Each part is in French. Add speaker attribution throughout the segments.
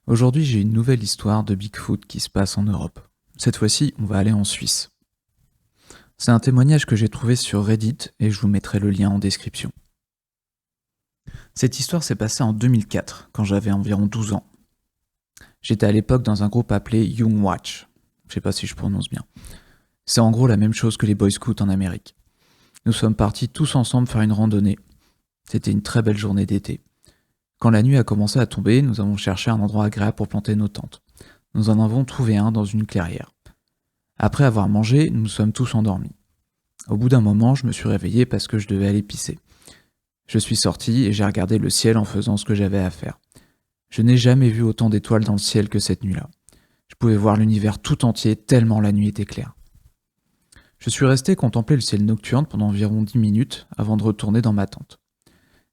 Speaker 1: Aujourd'hui, j'ai une nouvelle histoire de Bigfoot qui se passe en Europe. Cette fois-ci, on va aller en Suisse. C'est un témoignage que j'ai trouvé sur Reddit et je vous mettrai le lien en description. Cette histoire s'est passée en 2004, quand j'avais environ 12 ans. J'étais à l'époque dans un groupe appelé Young Watch. Je sais pas si je prononce bien. C'est en gros la même chose que les Boy Scouts en Amérique. Nous sommes partis tous ensemble faire une randonnée. C'était une très belle journée d'été. Quand la nuit a commencé à tomber, nous avons cherché un endroit agréable pour planter nos tentes. Nous en avons trouvé un dans une clairière. Après avoir mangé, nous nous sommes tous endormis. Au bout d'un moment, je me suis réveillé parce que je devais aller pisser. Je suis sorti et j'ai regardé le ciel en faisant ce que j'avais à faire. Je n'ai jamais vu autant d'étoiles dans le ciel que cette nuit-là. Je pouvais voir l'univers tout entier tellement la nuit était claire. Je suis resté contempler le ciel nocturne pendant environ 10 minutes avant de retourner dans ma tente.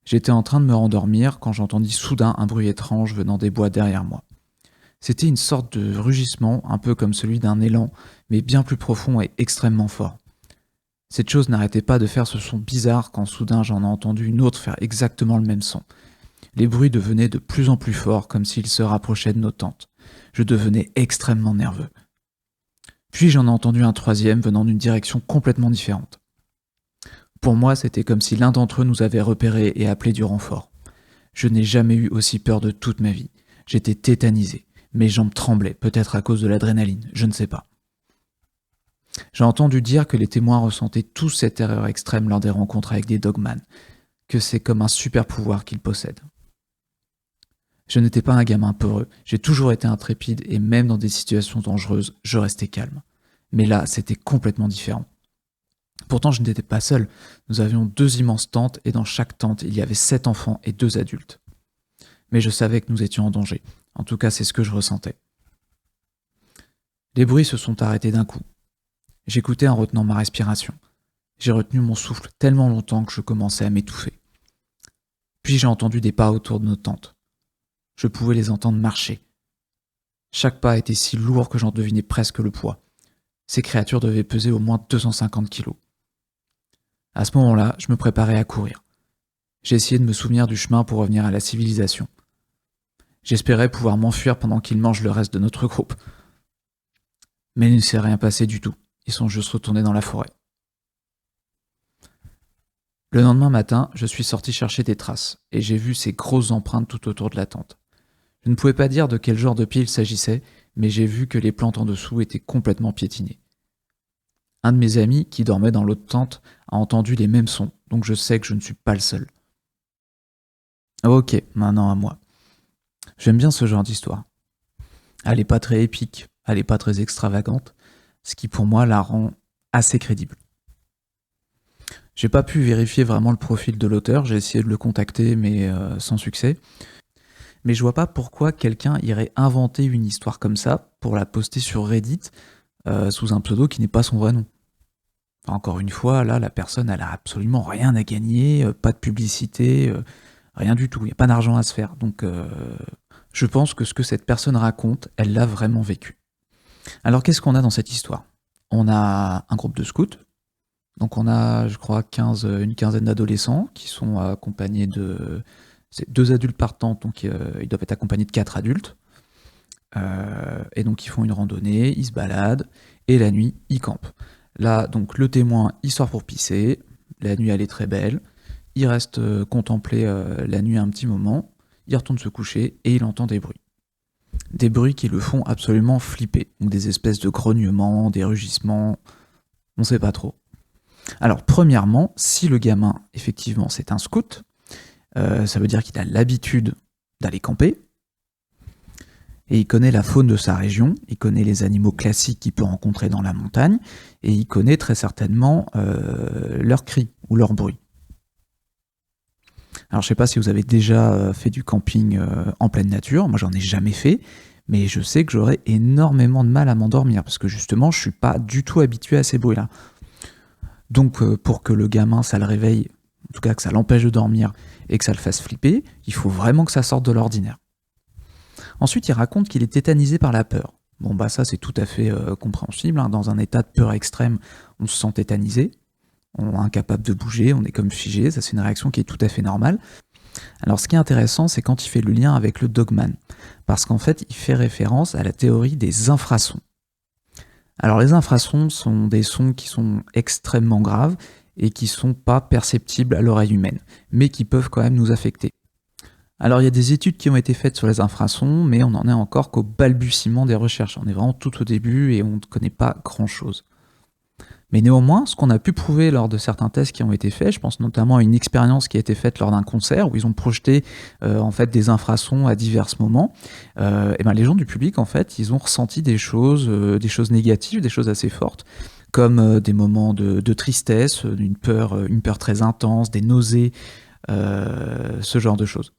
Speaker 1: J'étais en train de me rendormir quand j'entendis soudain un bruit étrange venant des bois derrière moi. C'était une sorte de rugissement, un peu comme celui d'un élan, mais bien plus profond et extrêmement fort. Cette chose n'arrêtait pas de faire ce son bizarre quand soudain j'en ai entendu une autre faire exactement le même son. Les bruits devenaient de plus en plus forts, comme s'ils se rapprochaient de nos tentes. Je devenais extrêmement nerveux. Puis j'en ai entendu un troisième venant d'une direction complètement différente. Pour moi, c'était comme si l'un d'entre eux nous avait repérés et appelé du renfort. Je n'ai jamais eu aussi peur de toute ma vie. J'étais tétanisé. Mes jambes tremblaient, peut-être à cause de l'adrénaline, je ne sais pas. J'ai entendu dire que les témoins ressentaient tous cette terreur extrême lors des rencontres avec des dogman, que c'est comme un super pouvoir qu'ils possèdent. Je n'étais pas un gamin peureux, j'ai toujours été intrépide et même dans des situations dangereuses, je restais calme. Mais là, c'était complètement différent. Pourtant, je n'étais pas seul. Nous avions 2 immenses tentes et dans chaque tente, il y avait 7 enfants et 2 adultes. Mais je savais que nous étions en danger. En tout cas, c'est ce que je ressentais. Les bruits se sont arrêtés d'un coup. J'écoutais en retenant ma respiration. J'ai retenu mon souffle tellement longtemps que je commençais à m'étouffer. Puis j'ai entendu des pas autour de nos tentes. Je pouvais les entendre marcher. Chaque pas était si lourd que j'en devinais presque le poids. Ces créatures devaient peser au moins 250 kilos. À ce moment-là, je me préparais à courir. J'ai essayé de me souvenir du chemin pour revenir à la civilisation. J'espérais pouvoir m'enfuir pendant qu'ils mangent le reste de notre groupe. Mais il ne s'est rien passé du tout. Ils sont juste retournés dans la forêt. Le lendemain matin, je suis sorti chercher des traces, et j'ai vu ces grosses empreintes tout autour de la tente. Je ne pouvais pas dire de quel genre de pied il s'agissait, mais j'ai vu que les plantes en dessous étaient complètement piétinées. Un de mes amis, qui dormait dans l'autre tente, a entendu les mêmes sons, donc je sais que je ne suis pas le seul. Ok, maintenant à moi. J'aime bien ce genre d'histoire. Elle n'est pas très épique, elle n'est pas très extravagante, ce qui pour moi la rend assez crédible. J'ai pas pu vérifier vraiment le profil de l'auteur, j'ai essayé de le contacter mais sans succès. Mais je vois pas pourquoi quelqu'un irait inventer une histoire comme ça pour la poster sur Reddit sous un pseudo qui n'est pas son vrai nom. Enfin, encore une fois, là, la personne, elle a absolument rien à gagner, pas de publicité, rien du tout, il n'y a pas d'argent à se faire. Donc je pense que ce que cette personne raconte, elle l'a vraiment vécu. Alors qu'est-ce qu'on a dans cette histoire? On a un groupe de scouts, donc on a, je crois, une quinzaine d'adolescents qui sont accompagnés de... C'est 2 adultes par tente, donc ils doivent être accompagnés de 4 adultes. Et donc ils font une randonnée, ils se baladent, et la nuit, ils campent. Là, donc le témoin, il sort pour pisser, la nuit elle est très belle, il reste contempler la nuit un petit moment, il retourne se coucher, et il entend des bruits. Des bruits qui le font absolument flipper, donc des espèces de grognements, des rugissements, on sait pas trop. Alors premièrement, si le gamin, effectivement, c'est un scout, ça veut dire qu'il a l'habitude d'aller camper, et il connaît la faune de sa région, il connaît les animaux classiques qu'il peut rencontrer dans la montagne, et il connaît très certainement leurs cris ou leurs bruits. Alors je sais pas si vous avez déjà fait du camping en pleine nature, moi j'en ai jamais fait, mais je sais que j'aurais énormément de mal à m'endormir, parce que justement je suis pas du tout habitué à ces bruits-là. Donc pour que le gamin ça le réveille, en tout cas que ça l'empêche de dormir et que ça le fasse flipper, il faut vraiment que ça sorte de l'ordinaire. Ensuite, il raconte qu'il est tétanisé par la peur. Bon bah ça c'est tout à fait compréhensible, hein. Dans un état de peur extrême, on se sent tétanisé, on est incapable de bouger, on est comme figé, ça c'est une réaction qui est tout à fait normale. Alors ce qui est intéressant, c'est quand il fait le lien avec le Dogman, parce qu'en fait, il fait référence à la théorie des infrasons. Alors les infrasons sont des sons qui sont extrêmement graves et qui sont pas perceptibles à l'oreille humaine, mais qui peuvent quand même nous affecter. Alors il y a des études qui ont été faites sur les infrasons, mais on n'en est encore qu'au balbutiement des recherches. On est vraiment tout au début et on ne connaît pas grand-chose. Mais néanmoins, ce qu'on a pu prouver lors de certains tests qui ont été faits, je pense notamment à une expérience qui a été faite lors d'un concert où ils ont projeté en fait des infrasons à divers moments, et ben les gens du public en fait ils ont ressenti des choses négatives, des choses assez fortes, comme des moments de tristesse, une peur très intense, des nausées, ce genre de choses.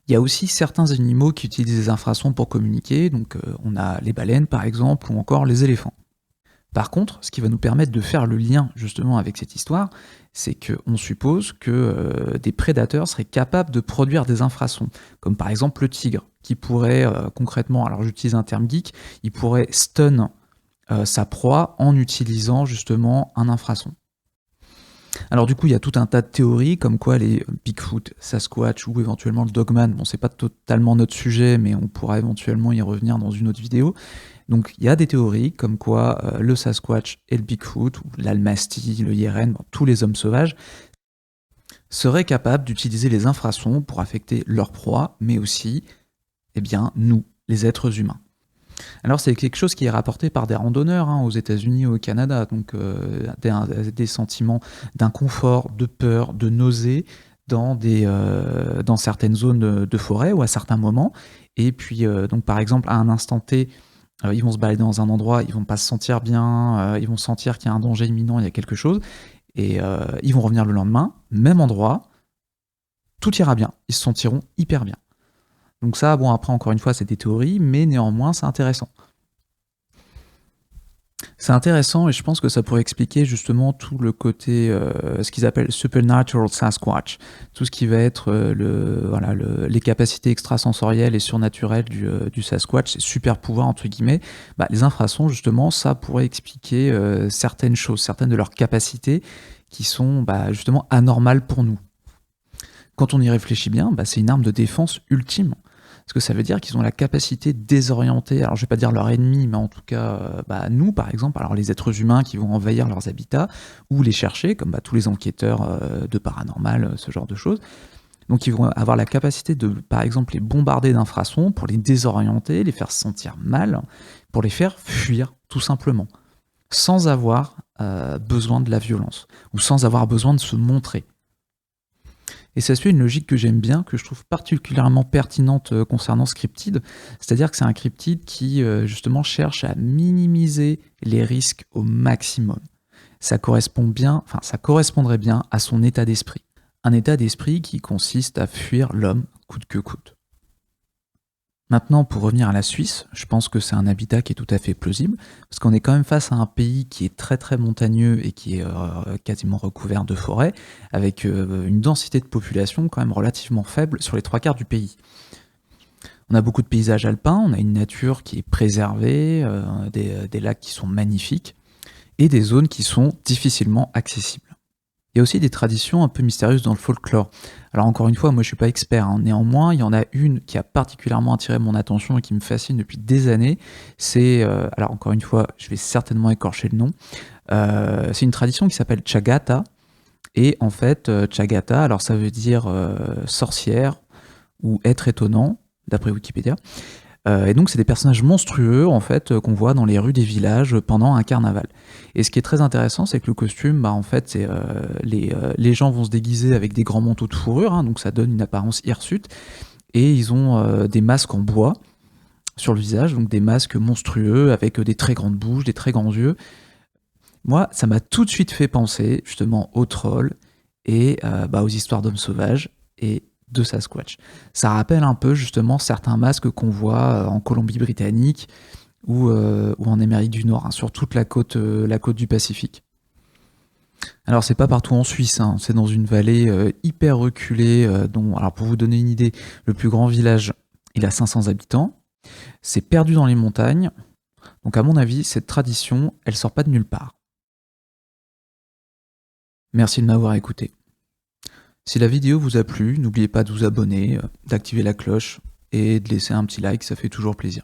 Speaker 1: Il y a aussi certains animaux qui utilisent des infrasons pour communiquer, donc on a les baleines par exemple, ou encore les éléphants. Par contre, ce qui va nous permettre de faire le lien justement avec cette histoire, c'est qu'on suppose que des prédateurs seraient capables de produire des infrasons, comme par exemple le tigre, qui pourrait concrètement, alors j'utilise un terme geek, il pourrait stun sa proie en utilisant justement un infrason. Alors du coup, il y a tout un tas de théories, comme quoi les Bigfoot, Sasquatch ou éventuellement le Dogman, bon c'est pas totalement notre sujet, mais on pourra éventuellement y revenir dans une autre vidéo. Donc il y a des théories comme quoi le Sasquatch et le Bigfoot, ou l'Almasty, le Yeren, bon, tous les hommes sauvages, seraient capables d'utiliser les infrasons pour affecter leur proie, mais aussi, eh bien, nous, les êtres humains. Alors c'est quelque chose qui est rapporté par des randonneurs aux États-Unis et au Canada, donc des sentiments d'inconfort, de peur, de nausée dans certaines zones de forêt ou à certains moments. Et puis donc par exemple à un instant T, ils vont se balader dans un endroit, ils vont pas se sentir bien, ils vont sentir qu'il y a un danger imminent, il y a quelque chose, et ils vont revenir le lendemain, même endroit, tout ira bien, ils se sentiront hyper bien. Donc ça, bon après encore une fois c'est des théories, mais néanmoins c'est intéressant. C'est intéressant et je pense que ça pourrait expliquer justement tout le côté, ce qu'ils appellent Supernatural Sasquatch, tout ce qui va être les capacités extrasensorielles et surnaturelles du Sasquatch, ces super pouvoirs entre guillemets. Bah, les infrasons justement, ça pourrait expliquer certaines choses, certaines de leurs capacités qui sont justement anormales pour nous. Quand on y réfléchit bien, c'est une arme de défense ultime. Parce que ça veut dire qu'ils ont la capacité de désorienter, alors je vais pas dire leur ennemi, mais en tout cas nous par exemple, alors les êtres humains qui vont envahir leurs habitats, ou les chercher, comme tous les enquêteurs de paranormal, ce genre de choses. Donc ils vont avoir la capacité de, par exemple, les bombarder d'infrasons pour les désorienter, les faire se sentir mal, pour les faire fuir, tout simplement, sans avoir besoin de la violence, ou sans avoir besoin de se montrer. Et ça suit une logique que j'aime bien, que je trouve particulièrement pertinente concernant ce cryptide, c'est-à-dire que c'est un cryptide qui justement cherche à minimiser les risques au maximum. Ça correspondrait bien à son état d'esprit. Un état d'esprit qui consiste à fuir l'homme coûte que coûte. Maintenant, pour revenir à la Suisse, je pense que c'est un habitat qui est tout à fait plausible, parce qu'on est quand même face à un pays qui est très très montagneux et qui est quasiment recouvert de forêts, avec une densité de population quand même relativement faible sur les 3/4 du pays. On a beaucoup de paysages alpins, on a une nature qui est préservée, des lacs qui sont magnifiques, et des zones qui sont difficilement accessibles. Il y a aussi des traditions un peu mystérieuses dans le folklore. Alors encore une fois, moi je suis pas expert, néanmoins il y en a une qui a particulièrement attiré mon attention et qui me fascine depuis des années, c'est, alors encore une fois, je vais certainement écorcher le nom, c'est une tradition qui s'appelle Chagata, et en fait Chagata, alors ça veut dire sorcière ou être étonnant, d'après Wikipédia, et donc c'est des personnages monstrueux en fait qu'on voit dans les rues des villages pendant un carnaval. Et ce qui est très intéressant, c'est que le costume, en fait, c'est les gens vont se déguiser avec des grands manteaux de fourrure, donc ça donne une apparence hirsute, et ils ont des masques en bois sur le visage, donc des masques monstrueux avec des très grandes bouches, des très grands yeux. Moi, ça m'a tout de suite fait penser justement aux trolls et aux histoires d'hommes sauvages et de Sasquatch. Ça rappelle un peu justement certains masques qu'on voit en Colombie-Britannique ou en Amérique du Nord, sur toute la côte du Pacifique. Alors c'est pas partout en Suisse, c'est dans une vallée hyper reculée, alors pour vous donner une idée, le plus grand village, il a 500 habitants, c'est perdu dans les montagnes, donc à mon avis, cette tradition, elle sort pas de nulle part. Merci de m'avoir écouté. Si la vidéo vous a plu, n'oubliez pas de vous abonner, d'activer la cloche et de laisser un petit like, ça fait toujours plaisir.